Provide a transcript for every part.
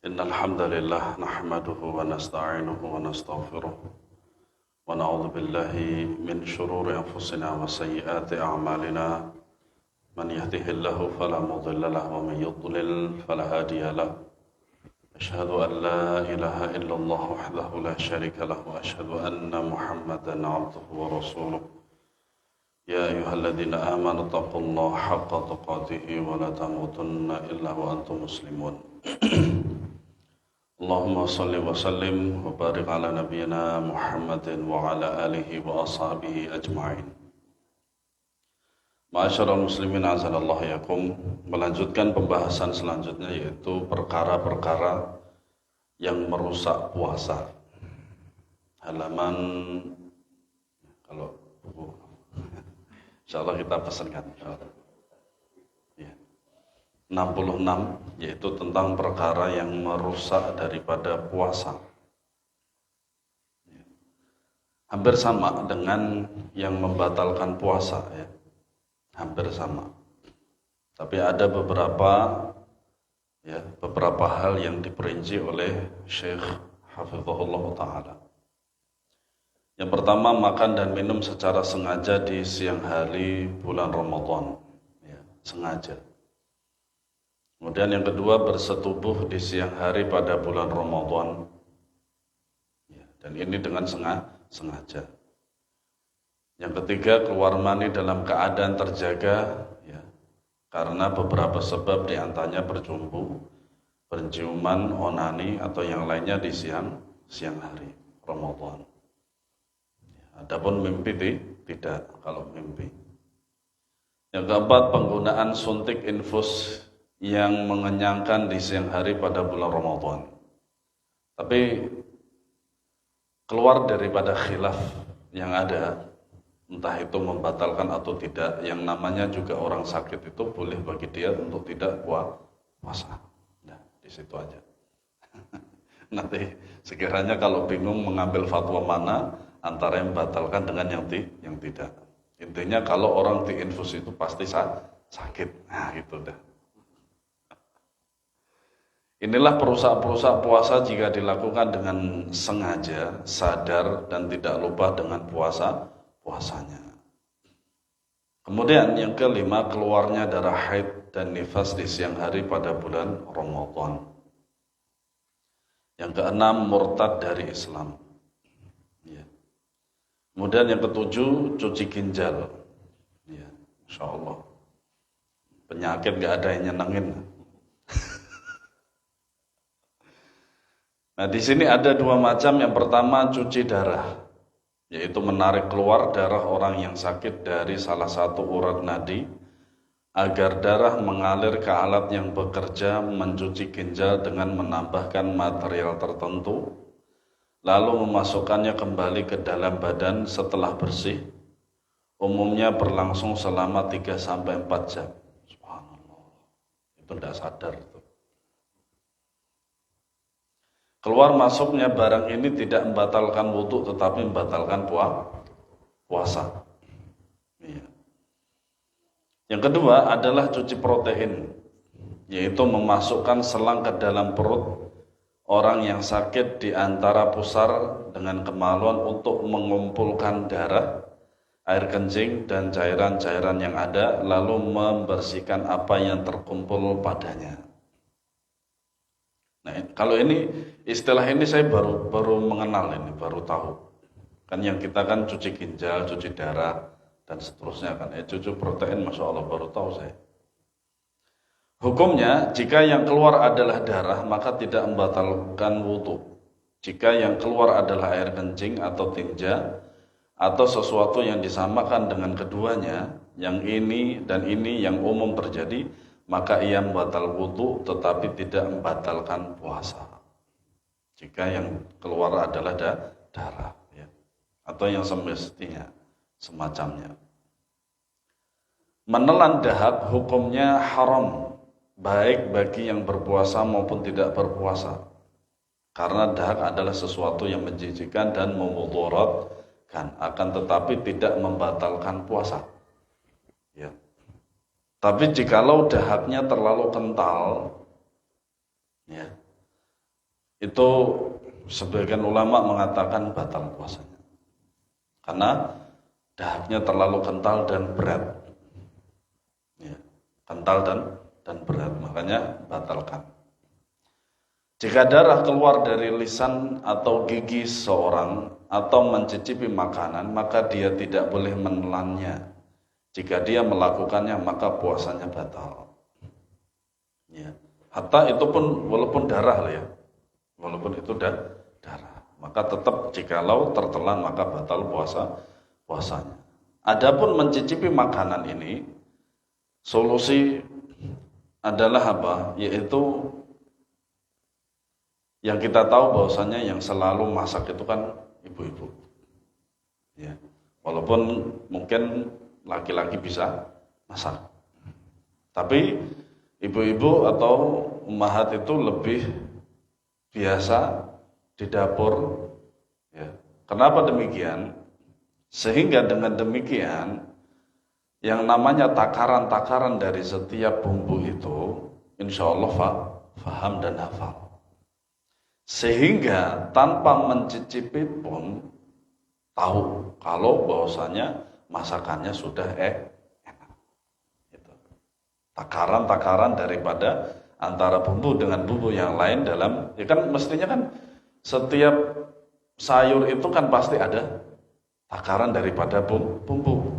إن الحمد لله نحمده ونستعينه ونستغفره ونعوذ بالله من شرور أنفسنا وسيئات أعمالنا من يهده الله فلا مضل له ومن يضلل فلا هادي له أشهد أن لا إله إلا الله وحده لا شريك له وأشهد أن محمدا عبده ورسوله يا أيها الذين آمنوا اتقوا الله حق تقاته ولا تموتن إلا وأنتم مسلمون اللهم صل وسلم وبارك على نبينا محمد وعلى آله وأصحابه أجمعين. Ma'asyiral muslimin azanallahu yakum, melanjutkan pembahasan selanjutnya yaitu perkara-perkara yang merusak puasa. Halaman kalau buku insyaallah kita pesankan. 66 yaitu tentang perkara yang merusak daripada puasa. Hampir sama dengan yang membatalkan puasa ya. Hampir sama. Tapi ada beberapa hal yang diperinci oleh Syekh Hafizahullah Ta'ala. Yang pertama, makan dan minum secara sengaja di siang hari bulan Ramadan ya, sengaja. Kemudian yang kedua, bersetubuh di siang hari pada bulan Ramadan ya, dan ini dengan sengaja. Yang ketiga, keluar mani dalam keadaan terjaga ya, karena beberapa sebab, diantaranya berjumpa, penciuman, onani atau yang lainnya di siang hari Ramadan. Ya, adapun mimpi tidak kalau mimpi. Yang keempat, penggunaan suntik infus yang mengenyangkan di siang hari pada bulan Ramadan. Tapi keluar daripada khilaf yang ada, entah itu membatalkan atau tidak, yang namanya juga orang sakit itu boleh bagi dia untuk tidak puasa. Nah, di situ aja. Nanti sekiranya kalau bingung mengambil fatwa mana antara yang membatalkan dengan yang tidak. Intinya kalau orang diinfus itu pasti sakit. Nah, gitu dah. Inilah perusak-perusak puasa jika dilakukan dengan sengaja, sadar, dan tidak lupa dengan puasanya. Kemudian yang kelima, keluarnya darah haid dan nifas di siang hari pada bulan Ramadan. Yang keenam, murtad dari Islam. Ya. Kemudian yang ketujuh, cuci ginjal. Ya, Insya Allah. Penyakit gak ada yang nyenengin. Nah, di sini ada dua macam. Yang pertama, cuci darah, yaitu menarik keluar darah orang yang sakit dari salah satu urat nadi agar darah mengalir ke alat yang bekerja mencuci ginjal dengan menambahkan material tertentu, lalu memasukkannya kembali ke dalam badan setelah bersih. Umumnya berlangsung selama 3-4 jam. Subhanallah. Itu tidak sadar. Keluar masuknya barang ini tidak membatalkan wudhu, tetapi membatalkan puasa. Iya. Yang kedua adalah cuci protein, yaitu memasukkan selang ke dalam perut orang yang sakit di antara pusar dengan kemaluan untuk mengumpulkan darah, air kencing, dan cairan-cairan yang ada, lalu membersihkan apa yang terkumpul padanya. Nah, kalau ini istilah ini saya baru mengenal ini, baru tahu. Kan yang kita kan cuci ginjal, cuci darah dan seterusnya kan. Cuci protein, masya Allah baru tahu saya. Hukumnya, jika yang keluar adalah darah, maka tidak membatalkan wudhu. Jika yang keluar adalah air kencing atau tinja atau sesuatu yang disamakan dengan keduanya, yang ini dan ini yang umum terjadi, maka ia membatal wudhu tetapi tidak membatalkan puasa. Jika yang keluar adalah darah ya, atau yang semestinya semacamnya. Menelan dahak hukumnya haram, baik bagi yang berpuasa maupun tidak berpuasa. Karena dahak adalah sesuatu yang menjijikkan dan memudaratkan, akan tetapi tidak membatalkan puasa. Ya. Tapi jikalau dahaknya terlalu kental, ya, itu sebagian ulama mengatakan batal puasanya. Karena dahaknya terlalu kental dan berat. Ya, kental dan berat, makanya batalkan. Jika darah keluar dari lisan atau gigi seorang atau mencicipi makanan, maka dia tidak boleh menelannya. Jika dia melakukannya, maka puasanya batal. Ya. Hatta itu pun walaupun darah lah ya, walaupun itu darah, maka tetap jikalau tertelan maka batal puasanya. Adapun mencicipi makanan ini, solusi adalah apa? Yaitu yang kita tahu bahwasanya yang selalu masak itu kan ibu-ibu. Ya. Walaupun mungkin laki-laki bisa masak. Tapi ibu-ibu atau ummahat itu lebih biasa di dapur. Ya. Kenapa demikian? Sehingga dengan demikian yang namanya takaran-takaran dari setiap bumbu itu insya Allah faham dan hafal. Sehingga tanpa mencicipi pun tahu kalau bahwasanya masakannya sudah enak. Itu. Takaran-takaran daripada antara bumbu dengan bumbu yang lain dalam, ya kan mestinya kan setiap sayur itu kan pasti ada takaran daripada bumbu.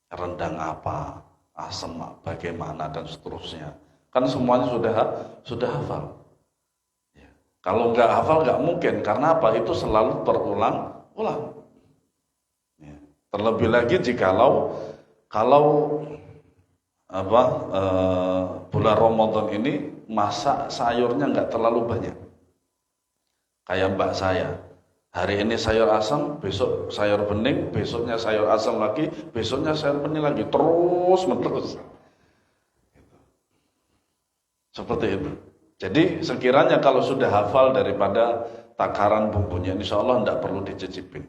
Rendang apa, asam bagaimana dan seterusnya. Kan semuanya sudah hafal. Kalau nggak hafal nggak mungkin, karena apa? Itu selalu terulang-ulang. Ya. Terlebih lagi jikalau bulan Ramadan ini masak sayurnya nggak terlalu banyak. Kayak mbak saya, hari ini sayur asam, besok sayur bening, besoknya sayur asam lagi, besoknya sayur bening lagi, terus menerus. Seperti itu. Jadi sekiranya kalau sudah hafal daripada takaran bumbunya, insya Allah tidak perlu dicicipin.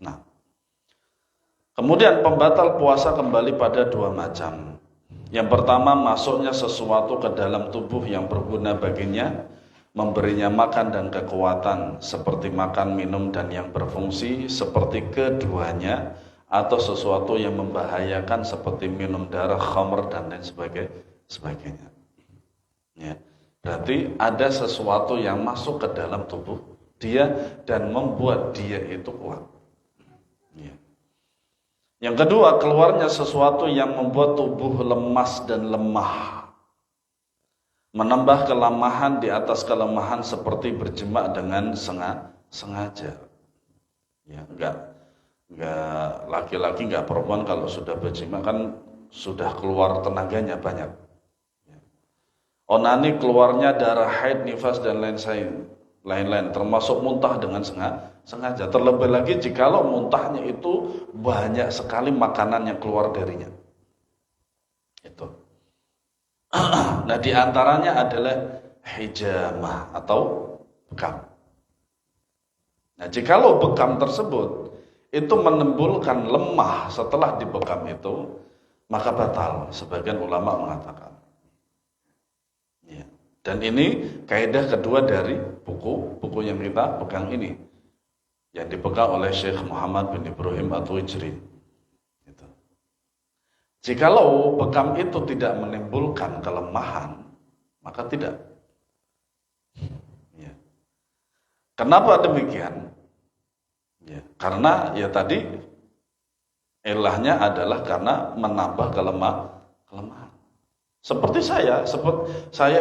Nah, kemudian pembatal puasa kembali pada dua macam. Yang pertama, masuknya sesuatu ke dalam tubuh yang berguna baginya, memberinya makan dan kekuatan, seperti makan, minum, dan yang berfungsi seperti keduanya, atau sesuatu yang membahayakan seperti minum darah, khamr, dan lain sebagainya. Ya. Berarti ada sesuatu yang masuk ke dalam tubuh dia dan membuat dia itu kuat. Ya. Yang kedua, keluarnya sesuatu yang membuat tubuh lemas dan lemah. Menambah kelemahan di atas kelemahan seperti berjemaah dengan sengaja. Ya, enggak laki-laki enggak perempuan kalau sudah berjemaah kan sudah keluar tenaganya banyak. Onani keluarnya darah haid, nifas dan lain-lain termasuk muntah dengan sengaja. Terlebih lagi jikalau muntahnya itu banyak sekali makanan yang keluar darinya. Itu. Nah, di antaranya adalah hijamah atau bekam. Nah, jikalau bekam tersebut itu menimbulkan lemah setelah dibekam itu, maka batal. Sebagian ulama mengatakan. Ya. Dan ini kaidah kedua dari buku yang kita pegang ini, yang dipegang oleh Syekh Muhammad bin Ibrahim At-Tuwaijri. Gitu. Jikalau bekam itu tidak menimbulkan kelemahan, maka tidak. Ya. Kenapa demikian? Ya, karena ya tadi ilahnya adalah karena menambah kelemahan. Seperti saya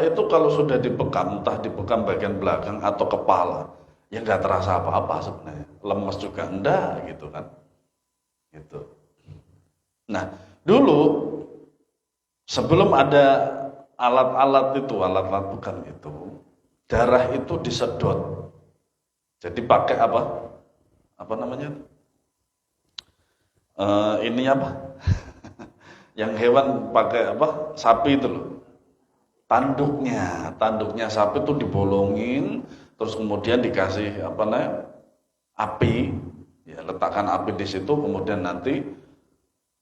itu kalau sudah dibekam, entah dibekam bagian belakang atau kepala, ya nggak terasa apa-apa sebenarnya. Lemas juga enggak gitu kan. Gitu. Nah, dulu sebelum ada alat-alat bekam itu, darah itu disedot. Jadi pakai apa? Apa namanya? Ini apa? Yang hewan pakai apa? Sapi itu loh. Tanduknya sapi itu dibolongin, terus kemudian dikasih apa namanya? Api, ya letakkan api di situ, kemudian nanti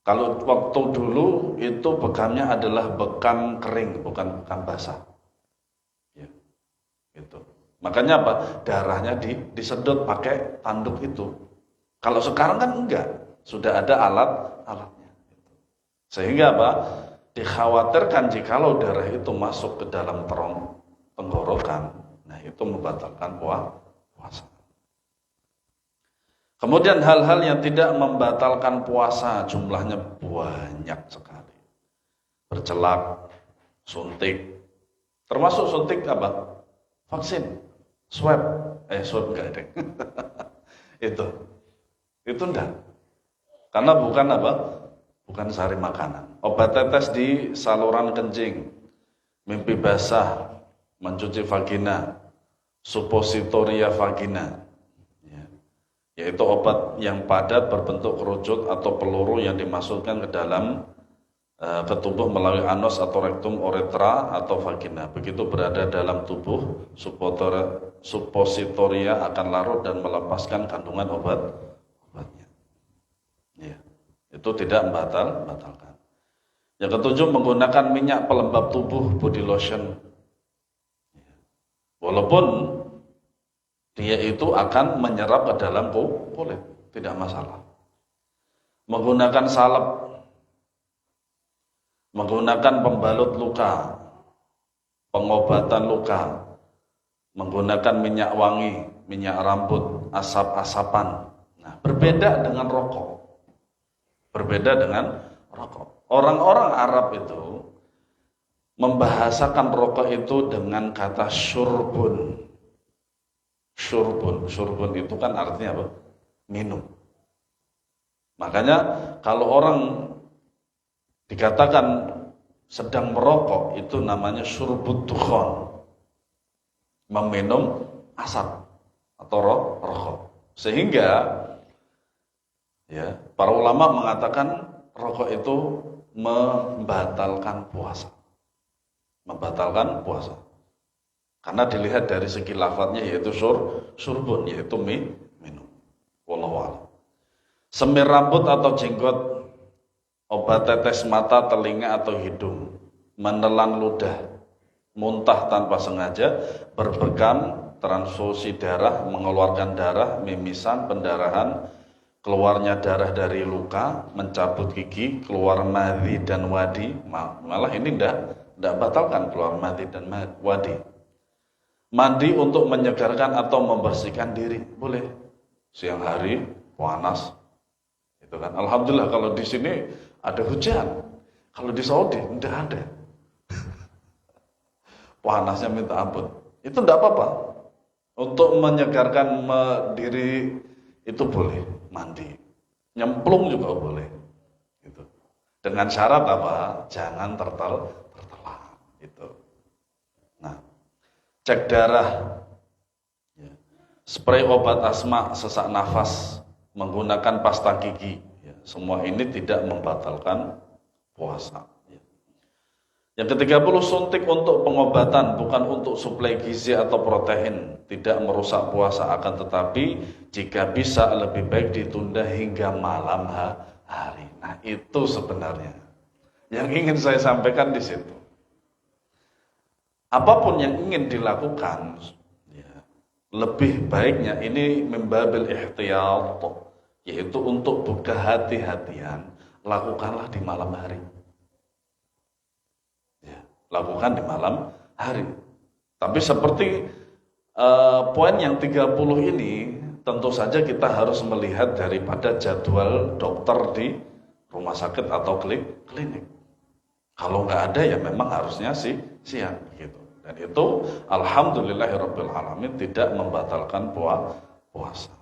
kalau waktu dulu itu bekamnya adalah bekam kering, bukan bekam basah. Ya. Gitu. Makanya apa? Darahnya disedot pakai tanduk itu. Kalau sekarang kan enggak, sudah ada alatnya. Sehingga apa? Dikhawatirkan jikalau darah itu masuk ke dalam tenggorokan, nah itu membatalkan puasa. Kemudian hal-hal yang tidak membatalkan puasa jumlahnya banyak sekali. Bercelak, suntik, termasuk suntik apa? Vaksin, swab enggak ada. itu enggak. Karena bukan apa? Bukan sari makanan. Obat tetes di saluran kencing, mimpi basah, mencuci vagina, suppositoria vagina, yaitu obat yang padat berbentuk kerucut atau peluru yang dimasukkan ke dalam ke tubuh melalui anus atau rektum, uretra atau vagina. Begitu berada dalam tubuh, suppositoria akan larut dan melepaskan kandungan obatnya. Ya, itu tidak membatalkan. Yang ketujuh, menggunakan minyak pelembab tubuh, body lotion. Walaupun dia itu akan menyerap ke dalam kulit, tidak masalah. Menggunakan salep, menggunakan pembalut luka, pengobatan luka, menggunakan minyak wangi, minyak rambut, asap-asapan. Nah, berbeda dengan rokok. Orang-orang Arab itu membahasakan rokok itu dengan kata syurbun. Syurbun itu kan artinya apa? Minum. Makanya kalau orang dikatakan sedang merokok, itu namanya syurbut dukhon, meminum asap atau rokok. Sehingga ya, para ulama mengatakan rokok itu membatalkan puasa. Karena dilihat dari segi lafadznya, yaitu syurbun, yaitu minum. Wallahu a'lam. Semir rambut atau jenggot, obat tetes mata, telinga atau hidung, menelan ludah, muntah tanpa sengaja, berbekam, transfusi darah, mengeluarkan darah, mimisan, pendarahan, keluarnya darah dari luka, mencabut gigi, keluar madhi dan wadi. Malah ini tidak batalkan keluar madhi dan wadi. Mandi untuk menyegarkan atau membersihkan diri, boleh. Siang hari panas, itu kan. Alhamdulillah kalau di sini ada hujan. Kalau di Saudi tidak ada. Panasnya minta ampun. Itu tidak apa-apa. Untuk menyegarkan diri itu boleh, mandi. Nyemplung juga boleh. Gitu. Dengan syarat apa? Jangan tertelan. Itu. Nah, cek darah, ya. Spray obat asma, sesak nafas, menggunakan pasta gigi, ya. Semua ini tidak membatalkan puasa. Ya. Yang ke-30, suntik untuk pengobatan, bukan untuk suplai gizi atau protein, tidak merusak puasa, akan tetapi jika bisa lebih baik ditunda hingga malam hari. Nah, itu sebenarnya yang ingin saya sampaikan di situ. Apapun yang ingin dilakukan, ya, lebih baiknya ini membabil ihtiyat, yaitu untuk kehati-hatian, lakukanlah di malam hari. Ya, lakukan di malam hari. Tapi seperti poin yang 30 ini, tentu saja kita harus melihat daripada jadwal dokter di rumah sakit atau klinik. Kalau nggak ada ya memang harusnya siang gitu. Dan itu alhamdulillahirabbil alamin tidak membatalkan puasa.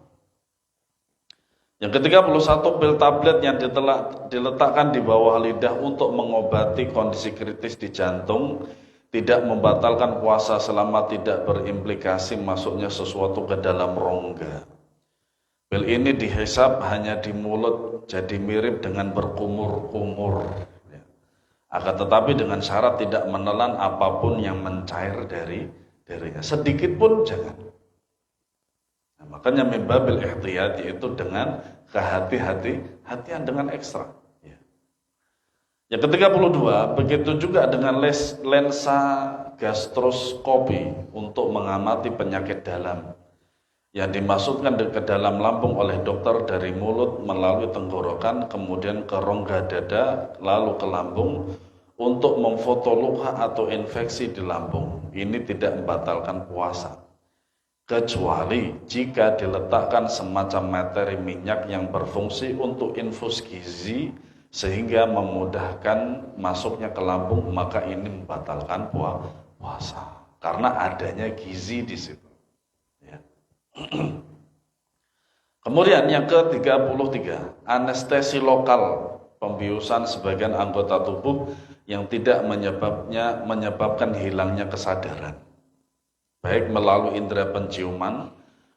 Yang ke-31, pil tablet yang diletakkan di bawah lidah untuk mengobati kondisi kritis di jantung tidak membatalkan puasa selama tidak berimplikasi masuknya sesuatu ke dalam rongga. Pil ini dihisap hanya di mulut, jadi mirip dengan berkumur-kumur. Akan tetapi dengan syarat tidak menelan apapun yang mencair darinya. Sedikit pun jangan. Nah, makanya membabil ihtiyat, yaitu dengan kehati-hatian dengan ekstra. Ya. Yang ke-32, begitu juga dengan lensa gastroskopi untuk mengamati penyakit dalam yang dimasukkan ke dalam lambung oleh dokter dari mulut melalui tenggorokan, kemudian ke rongga dada, lalu ke lambung untuk memfoto luka atau infeksi di lambung. Ini tidak membatalkan puasa, kecuali jika diletakkan semacam materi minyak yang berfungsi untuk infus gizi sehingga memudahkan masuknya ke lambung, maka ini membatalkan puasa karena adanya gizi di situ. Ya. Kemudian yang ke-33, anestesi lokal, pembiusan sebagian anggota tubuh yang tidak menyebabkan hilangnya kesadaran, baik melalui indera penciuman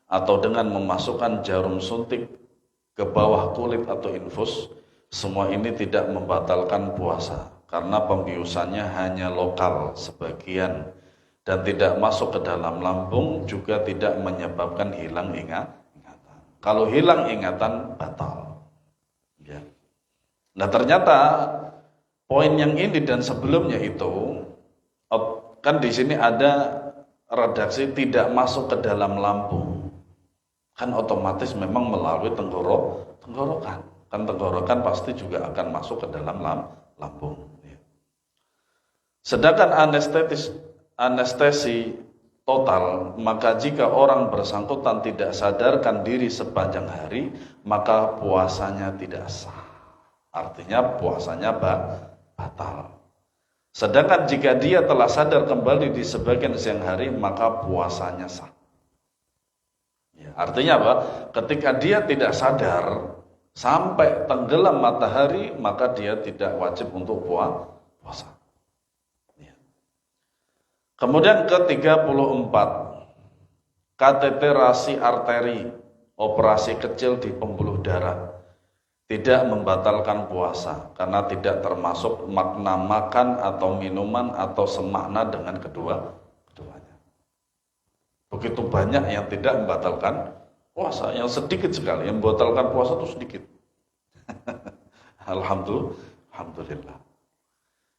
atau dengan memasukkan jarum suntik ke bawah kulit atau infus. Semua ini tidak membatalkan puasa karena pembiusannya hanya lokal sebagian dan tidak masuk ke dalam lambung, juga tidak menyebabkan hilang ingatan. Kalau hilang ingatan, batal. Ya. Nah, ternyata poin yang ini dan sebelumnya itu kan di sini ada redaksi tidak masuk ke dalam lambung. Kan otomatis memang melalui tenggorokan. Kan tenggorokan pasti juga akan masuk ke dalam lambung. Sedangkan anestesi total, maka jika orang bersangkutan tidak sadarkan diri sepanjang hari, maka puasanya tidak sah. Artinya puasanya batal. Sedangkan jika dia telah sadar kembali di sebagian siang hari, maka puasanya sah. Ya, artinya apa? Ketika dia tidak sadar sampai tenggelam matahari, maka dia tidak wajib untuk puasa. Ya. Kemudian ke-34, kateterasi arteri, operasi kecil di pembuluh darah, tidak membatalkan puasa karena tidak termasuk makna makan atau minuman atau semakna dengan keduanya. Begitu banyak yang tidak membatalkan puasa, yang sedikit sekali, yang membatalkan puasa itu sedikit. Alhamdulillah.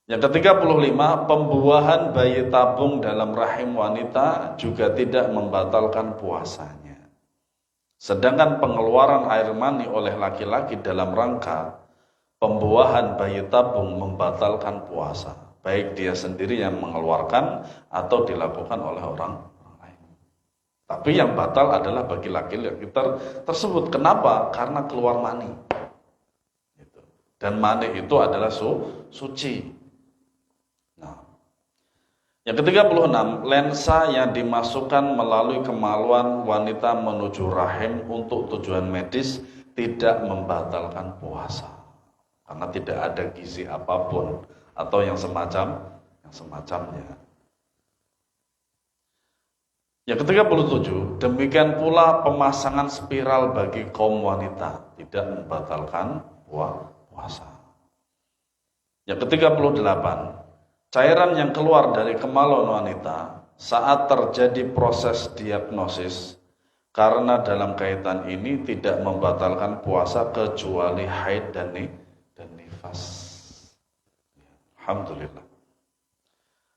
Yang ke-35, pembuahan bayi tabung dalam rahim wanita juga tidak membatalkan puasanya. Sedangkan pengeluaran air mani oleh laki-laki dalam rangka pembuahan bayi tabung membatalkan puasa, baik dia sendiri yang mengeluarkan atau dilakukan oleh orang lain. Tapi yang batal adalah bagi laki-laki tersebut. Kenapa? Karena keluar mani. Dan mani itu adalah suci. Nah, yang ke-36, lensa yang dimasukkan melalui kemaluan wanita menuju rahim untuk tujuan medis tidak membatalkan puasa karena tidak ada gizi apapun atau yang semacamnya. Yang ke-37, demikian pula pemasangan spiral bagi kaum wanita tidak membatalkan puasa. Yang ke-38, cairan yang keluar dari kemaluan wanita saat terjadi proses diagnosis, karena dalam kaitan ini tidak membatalkan puasa kecuali haid dan nifas. Alhamdulillah.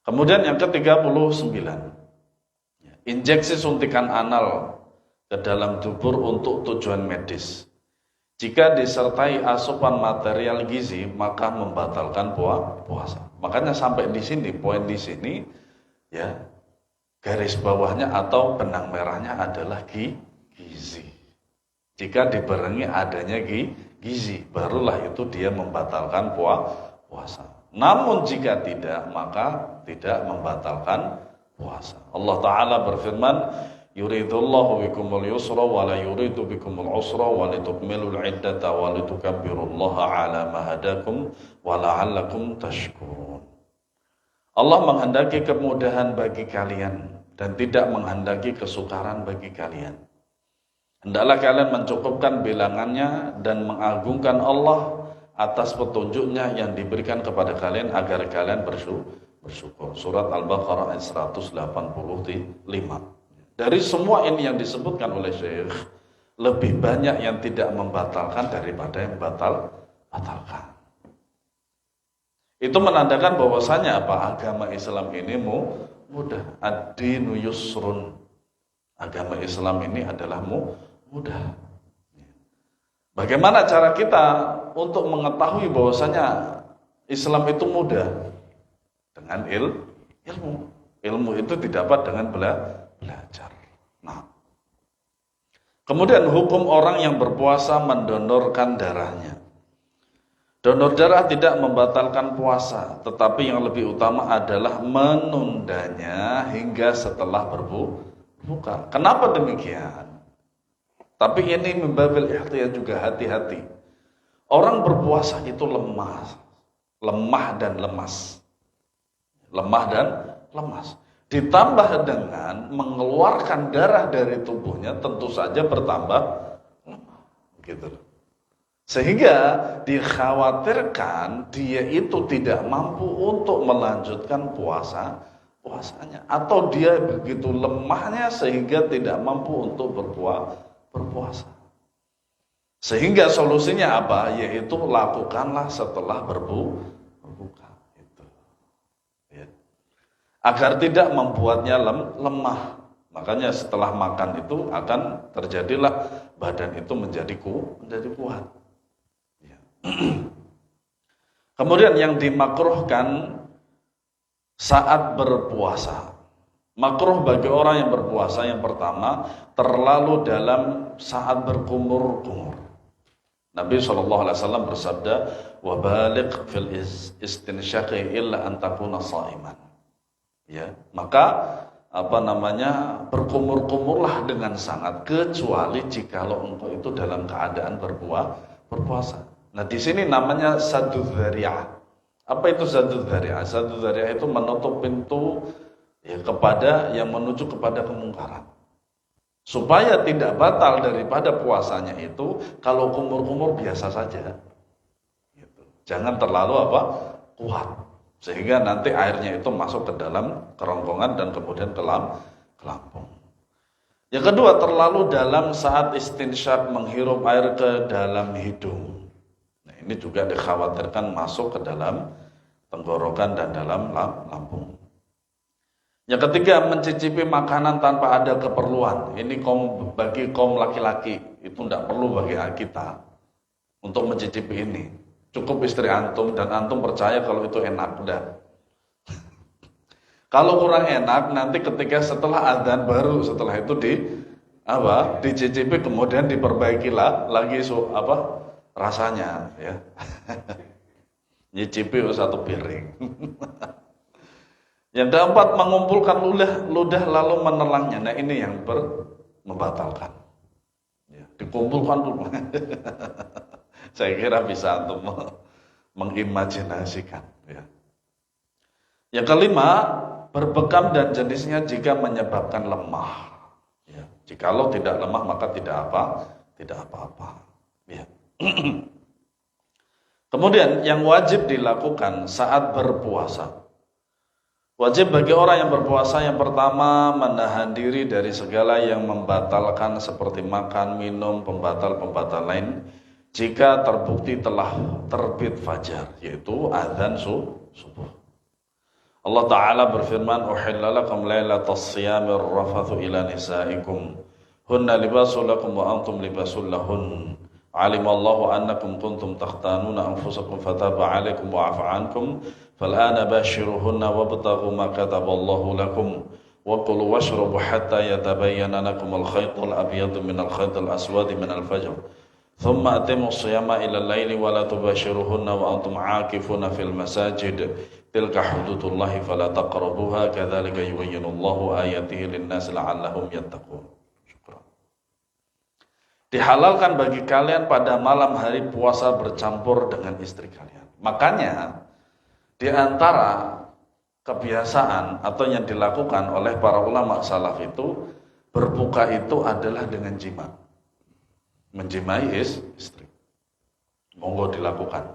Kemudian yang ke-39, injeksi suntikan anal ke dalam dubur untuk tujuan medis. Jika disertai asupan material gizi, maka membatalkan puasa. Makanya sampai di sini, poin di sini, ya, garis bawahnya atau benang merahnya adalah gizi. Jika dibarengi adanya gizi, barulah itu dia membatalkan puasa. Namun jika tidak, maka tidak membatalkan puasa. Allah Ta'ala berfirman, yuridullahu bikumul yusra wa la yuridu bikumul usra wa litukmilul iddata wa litukabbirullaha ala ma hadakum wa la'allakum tashkurun. Allah menghendaki kemudahan bagi kalian dan tidak menghendaki kesukaran bagi kalian. Hendaklah kalian mencukupkan bilangannya dan mengagungkan Allah atas petunjuknya yang diberikan kepada kalian agar kalian bersyukur. Surat Al-Baqarah ayat 185. Dari semua ini yang disebutkan oleh Syekh, lebih banyak yang tidak membatalkan daripada yang batalkan. Itu menandakan bahwasanya apa? Agama Islam ini mudah. Ad-dinu yusrun. Agama Islam ini adalah mudah. Bagaimana cara kita untuk mengetahui bahwasanya Islam itu mudah? Dengan ilmu. Ilmu itu didapat dengan belajar. Nah, kemudian hukum orang yang berpuasa mendonorkan darahnya. Donor darah tidak membatalkan puasa, tetapi yang lebih utama adalah menundanya hingga setelah berbuka. Kenapa demikian? Tapi ini membabil ihtiyat juga, hati-hati. Orang berpuasa itu lemah dan lemas. Lemah dan lemas. Ditambah dengan mengeluarkan darah dari tubuhnya, tentu saja bertambah lemah. Gitu. Sehingga dikhawatirkan dia itu tidak mampu untuk melanjutkan puasanya. Atau dia begitu lemahnya sehingga tidak mampu untuk berpuasa. Sehingga solusinya apa? Yaitu lakukanlah setelah berbuka. Itu. Ya. Agar tidak membuatnya lemah. Makanya setelah makan itu akan terjadilah badan itu menjadi kuat. Kemudian yang dimakruhkan saat berpuasa. Makruh bagi orang yang berpuasa yang pertama terlalu dalam saat berkumur-kumur. Nabi SAW bersabda, "Wa baligh fil istinsyaqi illa an takuna sha'iman." Ya, maka berkumur-kumurlah dengan sangat kecuali jikalau engkau itu dalam keadaan berpuasa. Nah, di sini namanya saddu dzari'ah. Apa itu saddu dzari'ah? Saddu dzari'ah itu menutup pintu kepada yang menuju kepada kemungkaran. Supaya tidak batal daripada puasanya itu kalau kumur-kumur biasa saja. Gitu. Jangan terlalu kuat. Sehingga nanti airnya itu masuk ke dalam kerongkongan dan kemudian ke lambung. Yang kedua, terlalu dalam saat istinsyak menghirup air ke dalam hidung. Ini juga dikhawatirkan masuk ke dalam tenggorokan dan dalam lambung. Yang ketiga, mencicipi makanan tanpa ada keperluan. Ini bagi kaum laki-laki, itu tidak perlu bagi kita untuk mencicipi ini. Cukup istri antum dan antum percaya kalau itu enak, udah. Kalau kurang enak, nanti ketika setelah adzan baru setelah itu dicicipi kemudian diperbaikilah lagi rasanya, ya. Nyicipi satu piring. Yang keempat, mengumpulkan ludah lalu menelannya. Nah, ini yang membatalkan. Ya, dikumpulkan dulu. Saya kira bisa untuk mengimajinasikan. Ya. Yang kelima, berbekam dan jenisnya jika menyebabkan lemah. Ya. Jikalau tidak lemah maka tidak apa-apa. Ya. Kemudian yang wajib dilakukan saat berpuasa. Wajib bagi orang yang berpuasa yang pertama menahan diri dari segala yang membatalkan seperti makan, minum, pembatal-pembatal lain jika terbukti telah terbit fajar, yaitu adzan subuh. Allah Ta'ala berfirman, "Uhilla lakum lailatas siyamir rafathu ila nisaikum hunna libasul lakum wa antum libasul lahun." Alimallahu annakum kuntum takhtanuna anfusakum fataba alaikum wa afa ankum fal'ana bashiruhunna wabtaghu ma kataballahu lakum wa kulu washrabu hatta yatabayyana lakum al-khaytul abyadu minal khaytil aswadi minal fajr thumma atimu siyama ila al-laili wa la tubashiruhunna wa antum aakifuna fil masajid tilka hududullahi fala taqrabuha kadzalika yubayyinullahu ayatihi lin-nasi la'allahum yattaqun. Dihalalkan bagi kalian pada malam hari puasa bercampur dengan istri kalian. Makanya di antara kebiasaan atau yang dilakukan oleh para ulama salaf itu berbuka itu adalah dengan jima. Menjimai istri. Monggo dilakukan.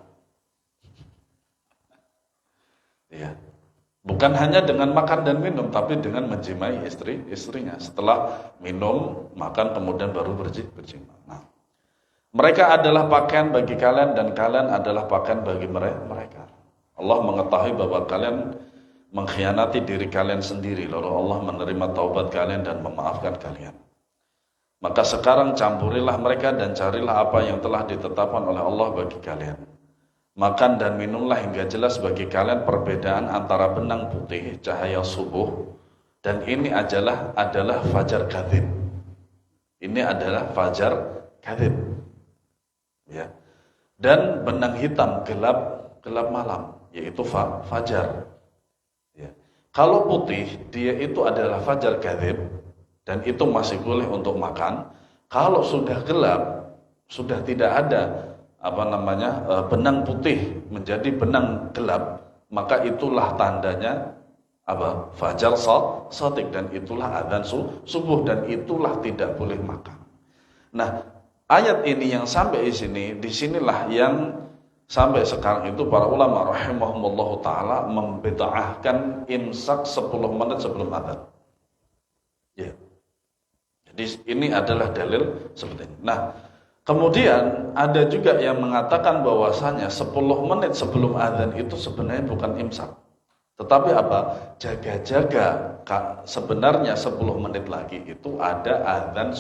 Ya. Bukan hanya dengan makan dan minum, tapi dengan menjimai istrinya. Setelah minum, makan, kemudian baru berjima. Nah, mereka adalah pakaian bagi kalian dan kalian adalah pakaian bagi mereka. Allah mengetahui bahwa kalian mengkhianati diri kalian sendiri, lalu Allah menerima taubat kalian dan memaafkan kalian. Maka sekarang campurilah mereka dan carilah apa yang telah ditetapkan oleh Allah bagi kalian. Makan dan minumlah hingga jelas bagi kalian perbedaan antara benang putih, cahaya subuh, dan ini adalah fajar kadzib. Ini adalah fajar kadzib. Ya. Dan benang hitam gelap malam, yaitu fajar. Ya. Kalau putih, dia itu adalah fajar kadzib dan itu masih boleh untuk makan. Kalau sudah gelap, sudah tidak ada benang putih menjadi benang gelap, maka itulah tandanya fajar shadiq, dan itulah adzan subuh, dan itulah tidak boleh makan. Nah, ayat ini yang sampai di sinilah yang sampai sekarang itu para ulama rahimahumullah taala membid'ahkan imsak 10 menit sebelum adzan. Ya. Jadi ini adalah dalil seperti ini. Nah, kemudian ada juga yang mengatakan bahwasanya 10 menit sebelum adzan itu sebenarnya bukan imsak. Tetapi jaga-jaga, sebenarnya 10 menit lagi itu ada adzan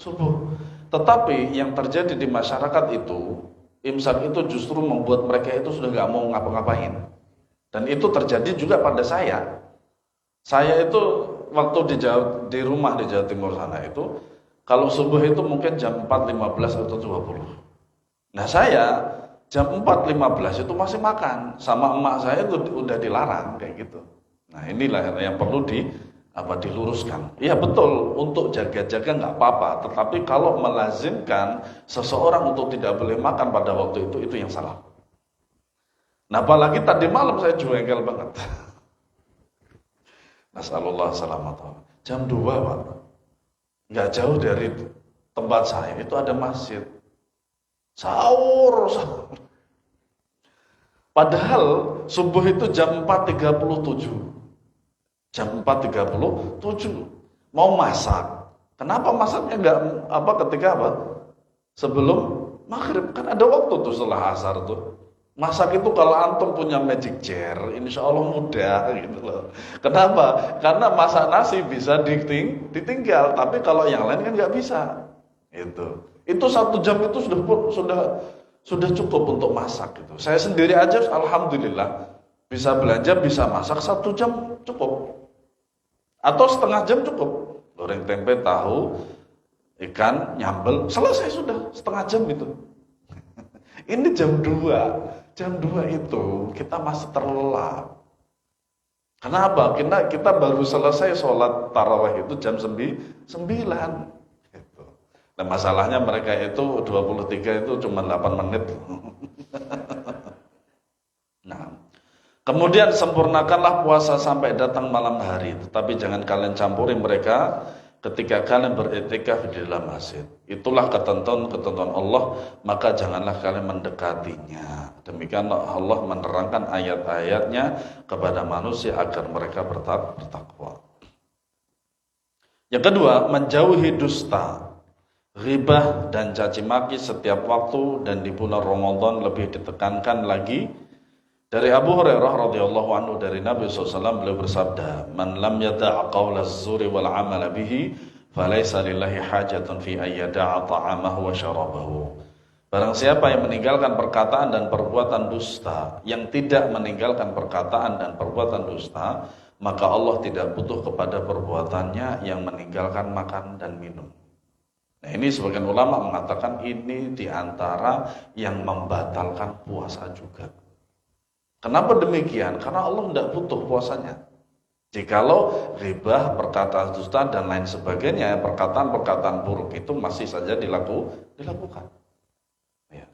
subuh. Tetapi yang terjadi di masyarakat itu, imsak itu justru membuat mereka itu sudah gak mau ngapa-ngapain. Dan itu terjadi juga pada saya. Saya itu waktu di rumah di Jawa Timur sana itu, kalau subuh itu mungkin jam 4.15 atau 20. Nah saya jam 4.15 itu masih makan. Sama emak saya itu udah dilarang kayak gitu. Nah inilah yang perlu diluruskan. Iya betul, untuk jaga-jaga nggak apa-apa. Tetapi kalau melazimkan seseorang untuk tidak boleh makan pada waktu itu yang salah. Nah apalagi tadi malam saya jengkel banget. Nasallallahu salamata. Jam 2 Pak. Nggak jauh dari tempat saya itu ada masjid. Sahur. Padahal subuh itu jam 4.37. Jam 4.37 mau masak. Kenapa masaknya nggak ketika sebelum maghrib? Kan ada waktu tuh setelah asar tuh. Masak itu kalau antum punya magic jar, insya Allah mudah gitu loh. Kenapa? Karena masak nasi bisa ditinggal, tapi kalau yang lain kan nggak bisa. Itu 1 jam itu sudah cukup untuk masak gitu. Saya sendiri aja alhamdulillah bisa belanja, bisa masak 1 jam cukup. Atau setengah jam cukup. Goreng tempe, tahu, ikan, nyambel, selesai sudah, setengah jam itu. Ini jam 2. Jam 2 itu kita masih terlelap. Kenapa? Kita baru selesai sholat tarawih itu jam 9. Gitu. Nah masalahnya mereka itu 23 itu cuma 8 menit. Nah, kemudian sempurnakanlah puasa sampai datang malam hari, tetapi jangan kalian campuri mereka ketika kalian beriktikaf di dalam masjid. Itulah ketentuan Allah, maka janganlah kalian mendekatinya. Demikianlah Allah menerangkan ayat-ayatnya kepada manusia agar mereka bertakwa. Yang kedua, menjauhi dusta, ghibah dan caci maki setiap waktu, dan di bulan Ramadan lebih ditekankan lagi. Dari Abu Hurairah radhiyallahu anhu dari Nabi SAW beliau bersabda, "Man lam yada' qawla az-zuri wal 'amala bihi, falaysa lillahi hajatun fi ay yada'a ta'amahu wa syarabahu." Barang siapa yang meninggalkan perkataan dan perbuatan dusta, yang tidak meninggalkan perkataan dan perbuatan dusta, maka Allah tidak butuh kepada perbuatannya yang meninggalkan makan dan minum. Nah ini sebagian ulama mengatakan ini diantara yang membatalkan puasa juga. Kenapa demikian? Karena Allah tidak butuh puasanya. Jikalau ghibah, perkataan dusta dan lain sebagainya, perkataan-perkataan buruk itu masih saja dilakukan. Ya.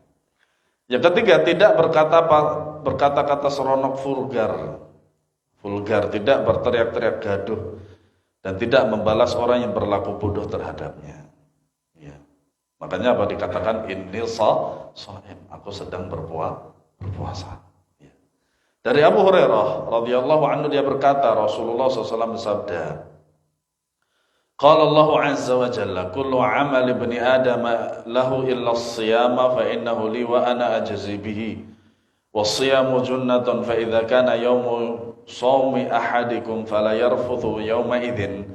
Yang ketiga, tidak berkata-kata seronok vulgar, tidak berteriak-teriak gaduh, dan tidak membalas orang yang berlaku bodoh terhadapnya. Ya. Makanya dikatakan inni shaim, aku sedang berpuasa. Dari Abu Hurairah radhiyallahu anhu dia berkata, Rasulullah SAW bersabda, Qala Allah azza wa jalla, kullu amal ibni Adam lahu illa as-siyama fa innahu li wa ana ajzi bihi Wasyamu junnatun fa idza kana yaumu shaumi ahadikum fala yarfuthu yawma idzin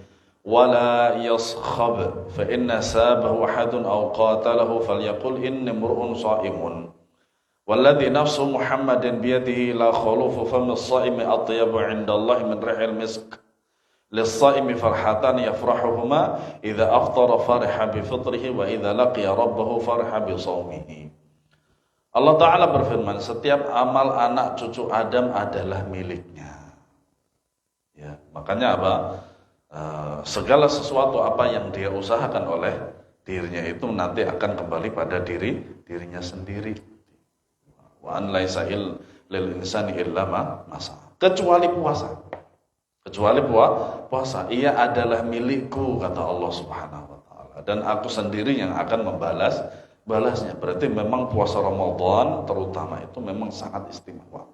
wala yaskhab fa inna sabahu ahadun aw qatalahu falyaqul inni mur'un shaimun walladhi nafsu Muhammadin biyadihi la khulufu fami as-shaimi atyabu 'inda Allah min rihil misk lis-shaimi farhatan yafrahuhuma idza aftara fariha bi fitrihi wa idza laqiya rabbahu fariha bi shaumihi. Allah Ta'ala berfirman, setiap amal anak cucu Adam adalah miliknya. Ya, makanya apa? Segala sesuatu apa yang dia usahakan oleh dirinya itu nanti akan kembali pada dirinya sendiri. Wa an laisa lil insani illa ma masa. Kecuali puasa. Kecuali puasa, ia adalah milikku kata Allah Subhanahu wa taala, dan aku sendiri yang akan balasnya. Berarti memang puasa Ramadan terutama itu memang sangat istimewa.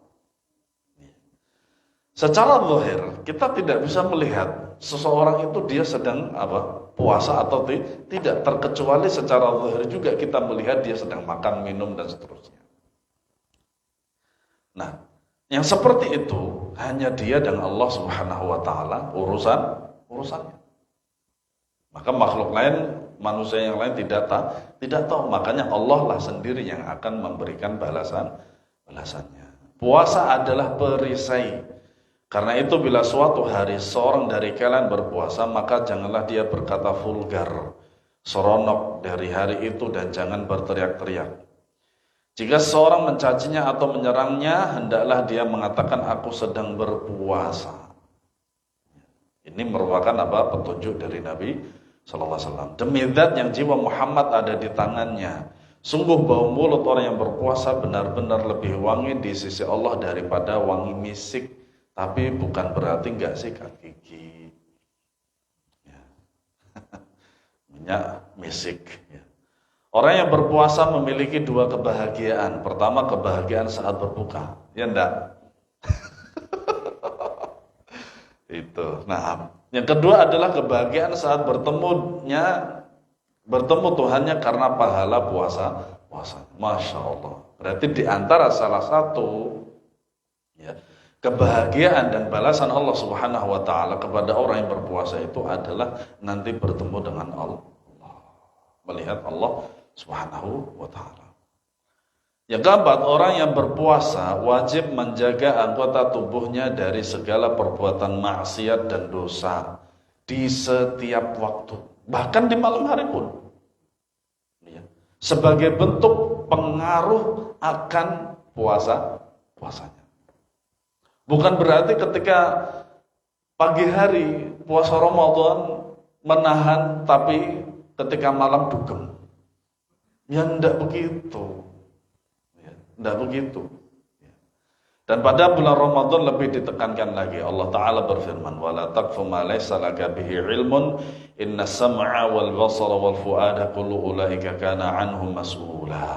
Secara zahir kita tidak bisa melihat seseorang itu dia sedang puasa atau tidak, terkecuali secara zahir juga kita melihat dia sedang makan, minum dan seterusnya. Nah, yang seperti itu hanya dia dan Allah Subhanahu wa taala urusannya. Maka makhluk lain, manusia yang lain tidak tahu. Makanya Allah lah sendiri yang akan memberikan balasannya. Puasa adalah perisai. Karena itu bila suatu hari seorang dari kalian berpuasa, maka janganlah dia berkata vulgar, seronok dari hari itu, dan jangan berteriak-teriak. Jika seorang mencacinya atau menyerangnya, hendaklah dia mengatakan aku sedang berpuasa. Ini merupakan petunjuk dari Nabi sallallahu alaihi wasallam. Demi zat yang jiwa Muhammad ada di tangannya, sungguh bau mulut orang yang berpuasa benar-benar lebih wangi di sisi Allah daripada wangi misik. Tapi bukan berarti enggak sikat gigi. Ya. Minyak misik. Ya. Orang yang berpuasa memiliki dua kebahagiaan. Pertama, kebahagiaan saat berbuka. Ya enggak? Itu. Nah, yang kedua adalah kebahagiaan saat bertemu Tuhannya karena pahala puasa. Masya Allah. Berarti di antara salah satu kebahagiaan dan balasan Allah Subhanahu wa taala kepada orang yang berpuasa itu adalah nanti bertemu dengan Allah. Melihat Allah Subhanahu wa taala. Yang keempat, orang yang berpuasa wajib menjaga anggota tubuhnya dari segala perbuatan maksiat dan dosa di setiap waktu, bahkan di malam hari pun. Sebagai bentuk pengaruh akan puasanya. Bukan berarti ketika pagi hari puasa Ramadan menahan, tapi ketika malam dugem. Ya enggak begitu. Tidak begitu. Dan pada bulan Ramadan lebih ditekankan lagi. Allah Ta'ala berfirman, وَلَا تَقْفُ مَا لَيْسَ لَكَ بِهِ عِلْمٌ إِنَّ السَّمْعَ وَالْبَصَرَ وَالْفُؤَادَ كُلُّ أُولَئِكَ كَانَ عَنْهُ مَسْئُولًا.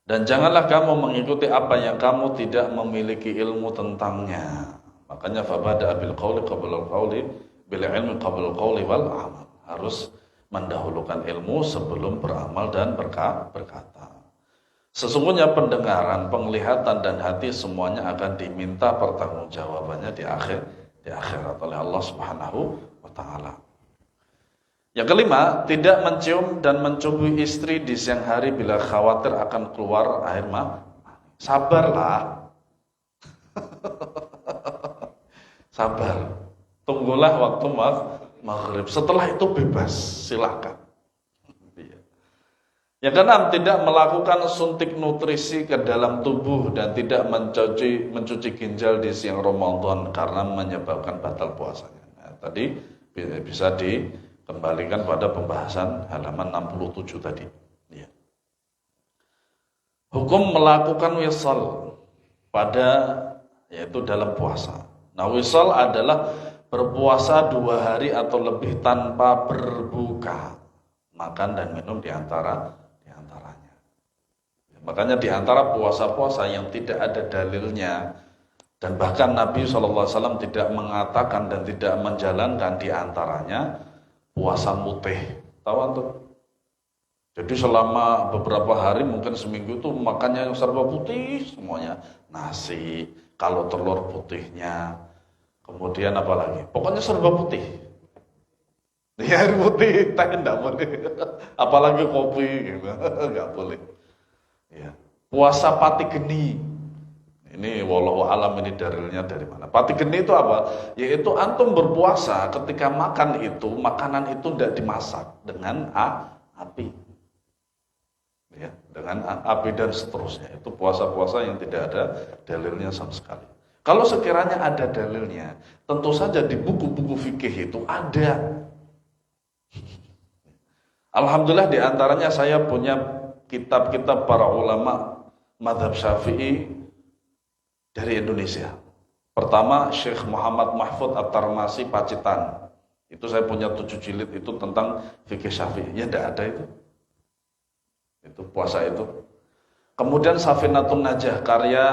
Dan janganlah kamu mengikuti apa yang kamu tidak memiliki ilmu tentangnya. Makanya فَبَدَأَ بِالْقَوْلِ قَبْلَ الْقَوْلِ بِالْعِلْمِ قَبْلَ الْقَوْلِ وَالْعَمَلِ. Harus mendahulukan ilmu sebelum beramal dan berkata. Sesungguhnya pendengaran, penglihatan dan hati semuanya akan diminta pertanggungjawabannya di akhirat oleh Allah Subhanahu wa taala. Yang kelima, tidak mencium dan mencubui istri di siang hari bila khawatir akan keluar air mani. Sabarlah. Sabar. Tunggulah waktu maghrib. Setelah itu bebas, silakan. Yang keenam, tidak melakukan suntik nutrisi ke dalam tubuh dan tidak mencuci ginjal di siang Ramadan karena menyebabkan batal puasanya. Nah, tadi bisa dikembalikan pada pembahasan halaman 67 tadi. Ya. Hukum melakukan wisal yaitu dalam puasa. Nah, wisal adalah berpuasa 2 hari atau lebih tanpa berbuka, makan dan minum di antaranya. Makanya di antara puasa-puasa yang tidak ada dalilnya, dan bahkan Nabi SAW tidak mengatakan dan tidak menjalankan, di antaranya puasa mutih. Tahu antum? Jadi selama beberapa hari, mungkin seminggu itu makannya yang serba putih semuanya. Nasi, kalau telur putihnya, kemudian apa lagi? Pokoknya serba putih. Ya, air putih, teh enggak boleh. Apalagi kopi gitu. Enggak boleh. Ya. Puasa pati geni. Ini wallahu alam, ini dalilnya dari mana? Pati geni itu apa? Yaitu antum berpuasa ketika makan itu, makanan itu tidak dimasak dengan api. Ya, dengan api dan seterusnya. Itu puasa-puasa yang tidak ada dalilnya sama sekali. Kalau sekiranya ada dalilnya, tentu saja di buku-buku fikih itu ada. Alhamdulillah di antaranya saya punya kitab-kitab para ulama mazhab Syafi'i dari Indonesia. Pertama, Syekh Muhammad Mahfud At-Tarmasi Pacitan. Itu saya punya 7 jilid itu tentang fikih Syafi'i. Ya tidak ada itu. Itu puasa itu. Kemudian Safinatun Najah, karya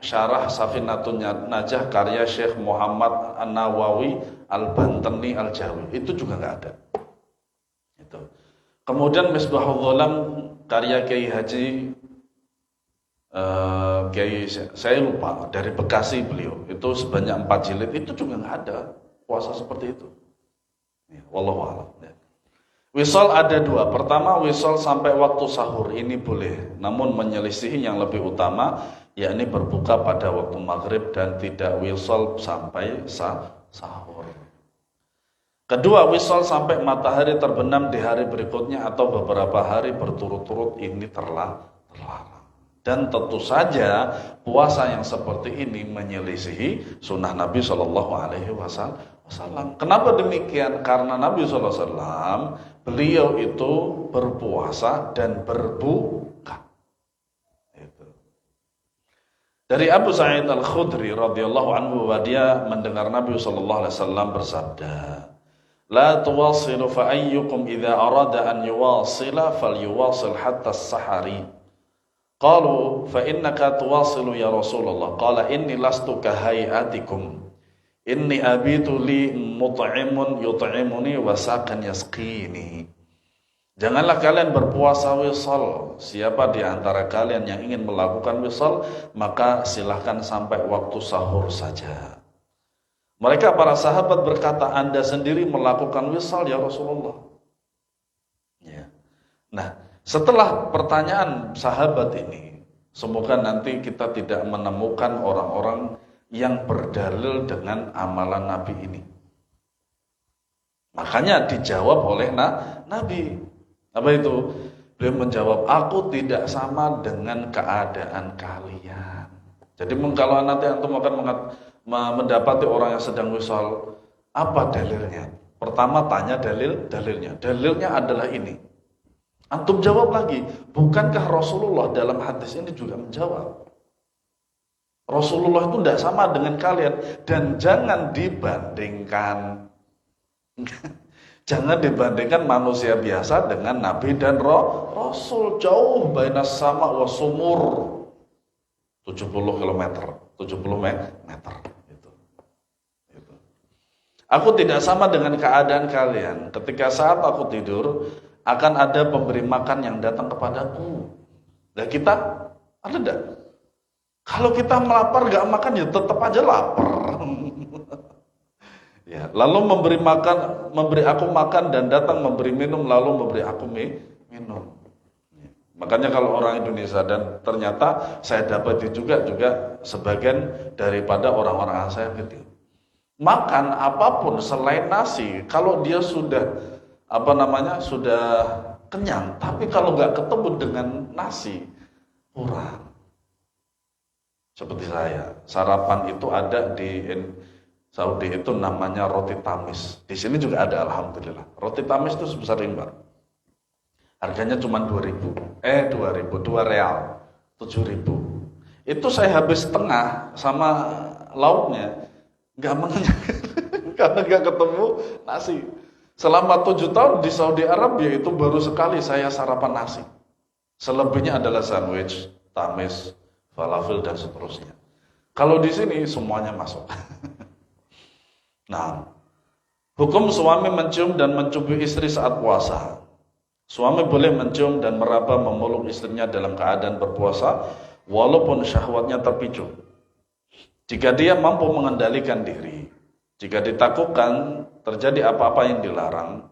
syarah Safinatun Najah karya Syekh Muhammad An-Nawawi Al-Bantani Al-Jawi. Itu juga nggak ada. Itu. Kemudian Misbahul Dhulam karya Kiai Haji Kiai, saya lupa, dari Bekasi beliau. Itu sebanyak 4 jilid, itu juga nggak ada puasa seperti itu. Ya, wallahu a'lam. Ya. Wisol ada 2. Pertama, wisol sampai waktu sahur, ini boleh. Namun menyelisihi yang lebih utama, yakni berbuka pada waktu maghrib dan tidak wisol sampai sahur. Kedua, wisol sampai matahari terbenam di hari berikutnya atau beberapa hari berturut-turut, ini terlarang. Dan tentu saja puasa yang seperti ini menyelisihi sunnah Nabi Shallallahu Alaihi Wasallam. Kenapa demikian? Karena Nabi Shallallahu Alaihi Wasallam beliau itu berpuasa dan berbuka. Itu. Dari Abu Sa'id Al-Khudri radhiyallahu anhu, bahwa dia mendengar Nabi Shallallahu Alaihi Wasallam bersabda, "La tuwasilu fa ayyukum idza arada an yuwasila falyuwasil hatta as-sahari." Qalu fa innaka tuwasilu ya Rasulullah. Qala inni lastu kahayatikum. Inni abitu li mut'imun yut'imuni wa saqan yasqini. Janganlah kalian berpuasa wisal. Siapa di antara kalian yang ingin melakukan wisal, maka silahkan sampai waktu sahur saja. Mereka para sahabat berkata, Anda sendiri melakukan wisal ya Rasulullah. Ya. Nah, setelah pertanyaan sahabat ini, semoga nanti kita tidak menemukan orang-orang yang berdalil dengan amalan Nabi ini. Makanya dijawab oleh Nabi. Apa itu? Beliau menjawab, aku tidak sama dengan keadaan kalian. Jadi kalau nanti antum akan mendapati orang yang sedang wisal, apa dalilnya? Pertama tanya dalilnya. Dalilnya adalah ini. Antum jawab lagi, bukankah Rasulullah dalam hadis ini juga menjawab? Rasulullah itu tidak sama dengan kalian, dan jangan dibandingkan. Jangan dibandingkan manusia biasa dengan Nabi dan Rasul. Jauh bainas sama wa sumur. 70 km, 70 meter. Itu. Aku tidak sama dengan keadaan kalian. Ketika saat aku tidur, akan ada pemberi makan yang datang kepadaku. Dan kita ada enggak? Kalau kita melapar gak makan, ya tetap aja lapar. Ya, lalu memberi aku makan dan datang memberi minum, lalu memberi aku minum. Makanya kalau orang Indonesia, dan ternyata saya dapati juga sebagian daripada orang-orang Asia gitu. Makan apapun selain nasi, kalau dia sudah sudah kenyang, tapi kalau nggak ketemu dengan nasi, kurang. Seperti saya, sarapan itu ada di Saudi itu namanya roti tamis. Di sini juga ada, alhamdulillah. Roti tamis itu sebesar lembar. Harganya cuma 2.000, 2 real, 7.000. Itu saya habis setengah sama lauknya, nggak mengenyangkan karena nggak ketemu nasi. Selama 7 tahun di Saudi Arabia itu baru sekali saya sarapan nasi. Selebihnya adalah sandwich, tamis, falafel dan seterusnya. Kalau di sini semuanya masuk. Nah, hukum suami mencium dan mencubui istri saat puasa. Suami boleh mencium dan meraba memeluk istrinya dalam keadaan berpuasa walaupun syahwatnya terpicu. Jika dia mampu mengendalikan diri, jika ditakutkan terjadi apa-apa yang dilarang,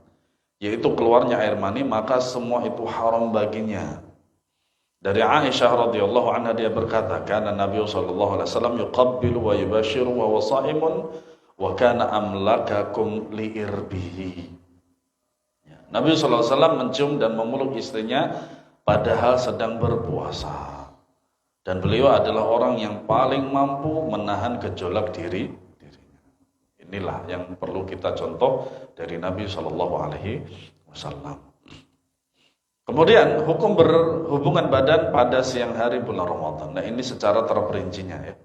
yaitu keluarnya air mani, maka semua itu haram baginya. Dari Aisyah radhiyallahu anha dia berkata, "Kana Nabi sallallahu alaihi wasallam yuqabbilu wa yubashiru wa huwa sha'imun wa kana amlakakum liirbihi." Ya, Nabi sallallahu alaihi wasallam mencium dan memeluk istrinya padahal sedang berpuasa. Dan beliau adalah orang yang paling mampu menahan gejolak dirinya. Inilah yang perlu kita contoh dari Nabi sallallahu alaihi wasallam. Kemudian hukum berhubungan badan pada siang hari bulan Ramadan. Nah, ini secara terperincinya ya.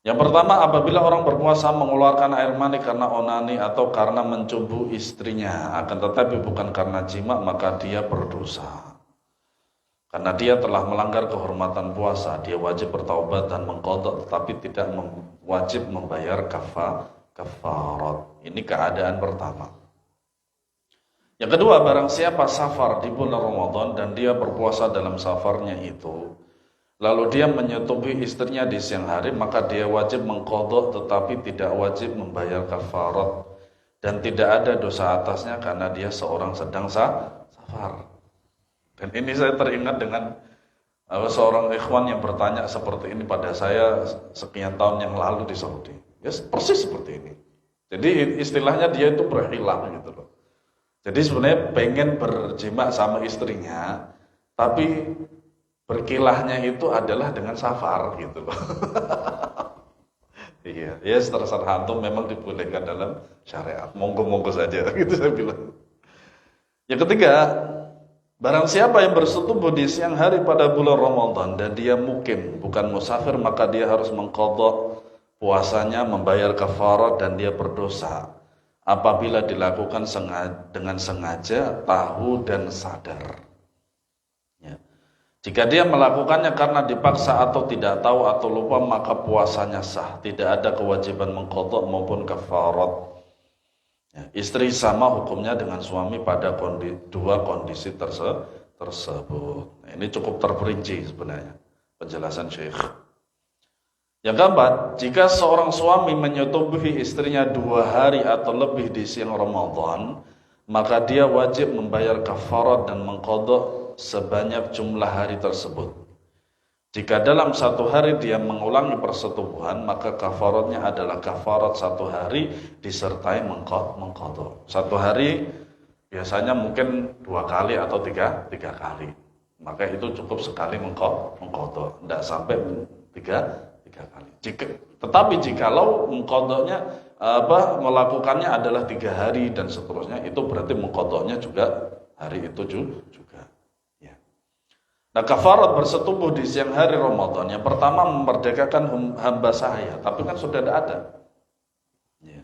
Yang pertama, apabila orang berpuasa mengeluarkan air mani karena onani atau karena mencubu istrinya, akan tetapi bukan karena jima, maka dia berdosa. Karena dia telah melanggar kehormatan puasa, dia wajib bertaubat dan mengqadha, tetapi tidak wajib membayar kafarat. Ini keadaan pertama. Yang kedua, barang siapa safar di bulan Ramadan dan dia berpuasa dalam safarnya itu, lalu dia menyetubuhi istrinya di siang hari, maka dia wajib mengqadha tetapi tidak wajib membayar kafarat dan tidak ada dosa atasnya karena dia seorang sedang safar. Dan ini saya teringat dengan seorang ikhwan yang bertanya seperti ini pada saya sekian tahun yang lalu di Saudi. Ya persis seperti ini. Jadi istilahnya dia itu berhilah gitu loh. Jadi sebenarnya pengen berjima sama istrinya, tapi berkilahnya itu adalah dengan safar gitu loh. Iya, ya terserah antum, memang dibolehkan dalam syariat. Monggo-monggo saja gitu saya bilang. Yang ketiga, barang siapa yang bersetubuh di siang hari pada bulan Ramadan dan dia mukim, bukan musafir, maka dia harus mengqadha puasanya, membayar kafarat dan dia berdosa apabila dilakukan dengan sengaja, tahu dan sadar. Ya. Jika dia melakukannya karena dipaksa atau tidak tahu atau lupa, maka puasanya sah. Tidak ada kewajiban mengqadha maupun kafarat. Ya. Istri sama hukumnya dengan suami pada dua kondisi tersebut. Nah, ini cukup terperinci sebenarnya penjelasan Syekh. Yang keempat, jika seorang suami menyetubuhi istrinya 2 hari atau lebih di siang Ramadan, maka dia wajib membayar kafarat dan mengqadha sebanyak jumlah hari tersebut. Jika dalam 1 hari dia mengulangi persetubuhan, maka kafaratnya adalah kafarat 1 hari disertai mengqadha. 1 hari biasanya mungkin 2 kali atau 3 kali. Maka itu cukup sekali mengqadha, tidak sampai 3 kali. Tetapi jikalau mengqadhanya melakukannya adalah 3 hari dan seterusnya, itu berarti mengqadhanya juga hari itu juga. Ya. Nah, kafarat bersetubuh di siang hari Ramadan, yang pertama memerdekakan hamba sahaya, tapi kan sudah ada. Ya.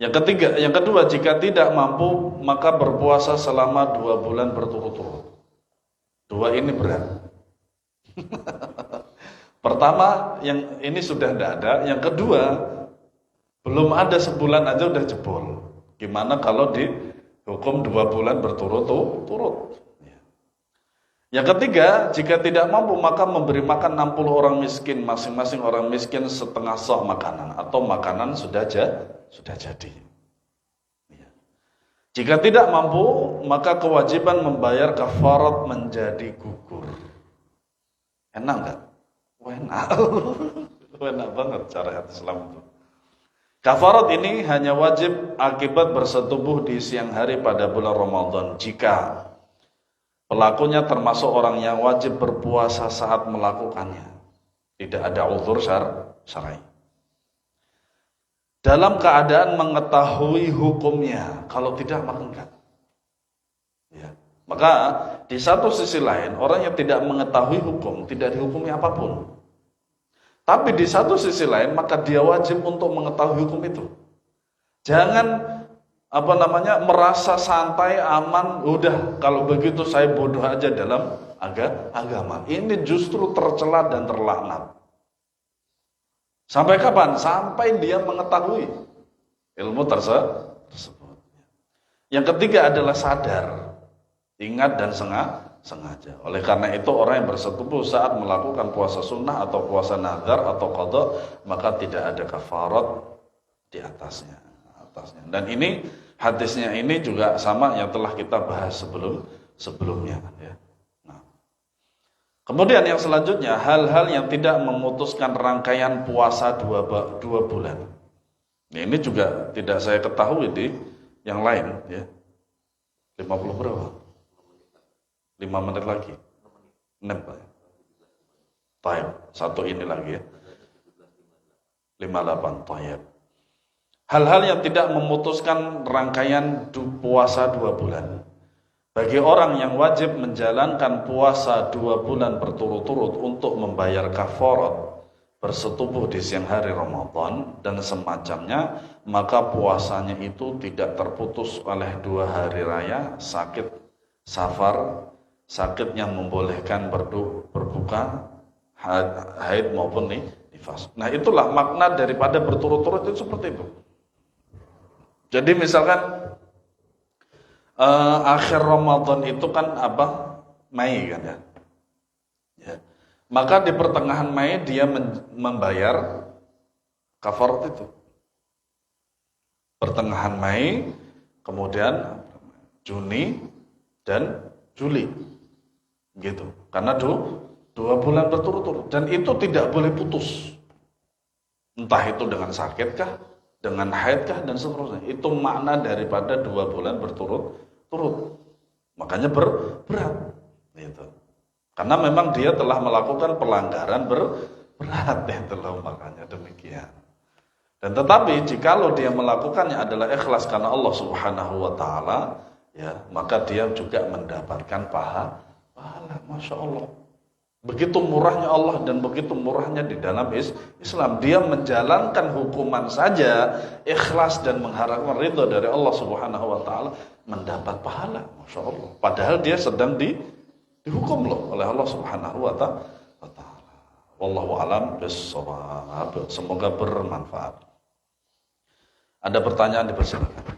Yang kedua, jika tidak mampu maka berpuasa selama 2 bulan berturut-turut. 2 ini berat. Pertama, yang ini sudah tidak ada. Yang kedua, belum ada sebulan aja udah jebol. Gimana kalau dihukum 2 bulan berturut-turut? Yang ketiga, jika tidak mampu maka memberi makan 60 orang miskin, masing-masing orang miskin setengah sok makanan, atau makanan sudah jadi. Jika tidak mampu, maka kewajiban membayar kafarat menjadi gugur. Enak nggak? Enak banget syariat Islam itu. Kafarat ini hanya wajib akibat bersetubuh di siang hari pada bulan Ramadan jika pelakunya termasuk orang yang wajib berpuasa saat melakukannya. Tidak ada uzur syar'i. Dalam keadaan mengetahui hukumnya, kalau tidak maka enggak. Ya. Maka di satu sisi lain, orang yang tidak mengetahui hukum tidak dihukumi apapun. Tapi di satu sisi lain, maka dia wajib untuk mengetahui hukum itu. Jangan merasa santai, aman, udah kalau begitu saya bodoh aja dalam agama. Ini justru tercela dan terlaknat. Sampai kapan? Sampai dia mengetahui ilmu tersebut. Yang ketiga adalah sadar. ingat dan sengaja. Oleh karena itu orang yang bersetubuh saat melakukan puasa sunnah atau puasa nazar atau qada, maka tidak ada kafarat di atasnya. Dan ini hadisnya ini juga sama yang telah kita bahas sebelumnya ya. Nah. Kemudian yang selanjutnya, hal-hal yang tidak memutuskan rangkaian puasa dua bulan. Ini juga tidak saya ketahui di yang lain ya. 50 berapa? 5 menit lagi. 6 Pak. Taib. Satu ini lagi ya. 58. Taib. Hal-hal yang tidak memutuskan rangkaian puasa 2 bulan. Bagi orang yang wajib menjalankan puasa 2 bulan berturut-turut untuk membayar kafarat bersetubuh di siang hari Ramadan dan semacamnya, maka puasanya itu tidak terputus oleh 2 hari raya, sakit, safar, sakit yang membolehkan berbuka, haid maupun nifas. Nah itulah makna daripada berturut-turut itu seperti itu. Jadi misalkan akhir Ramadan itu kan apa? Mei kan ya. Ya. Maka di pertengahan Mei dia membayar kafarat itu. Pertengahan Mei, kemudian Juni dan Juli. Gitu. Karena 2 bulan berturut-turut dan itu tidak boleh putus. Entah itu dengan sakit kah, dengan haid kah dan seterusnya. Itu makna daripada 2 bulan berturut-turut. Makanya berat gitu. Karena memang dia telah melakukan pelanggaran berat itu loh, makanya demikian. Dan tetapi jikalau dia melakukannya adalah ikhlas karena Allah Subhanahu wa taala, ya, maka dia juga mendapatkan pahala. Masya Allah. Begitu murahnya Allah dan begitu murahnya di dalam Islam. Dia menjalankan hukuman saja, ikhlas dan mengharapkan ridha dari Allah Subhanahu wa taala, mendapat pahala. Masya Allah. Padahal dia sedang dihukum loh oleh Allah Subhanahu wa taala. Wallahu a'lam bishawab. Semoga bermanfaat. Ada pertanyaan, dipersilakan.